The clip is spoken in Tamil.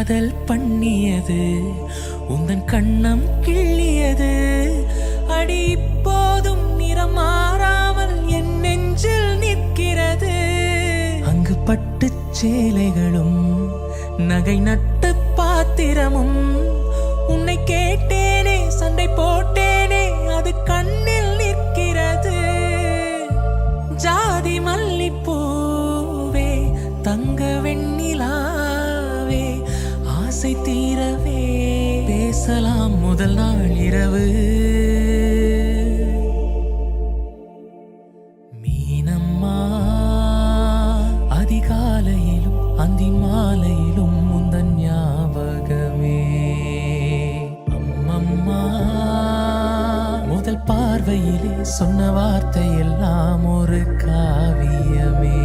காதல் பண்ணியது உந்தன் கண்ணம் கிள்ளியது அடி இப்போதும் நிறம் மாறாமல் என் நெஞ்சில் நிற்கிறது அங்கு பட்டு சேலைகளும் நகை நட்டு பாத்திரமும் உன்னை கேட்டேனே சண்டை போட்டேனே அது கண்ணில் நிற்கிறது ஜாதி மல்லிப்பூவே தங்க வெண்ணிலாவே ஆசை தீரவே பேசலாம் முதல் நாள் இரவு மீனம்மா அதிகாலையிலும் அந்தி மாலையிலும் முந்தன் ஞாபகமே அம்மம்மா முதல் பார்வையிலே சொன்ன வார்த்தை எல்லாம் ஒரு காவியமே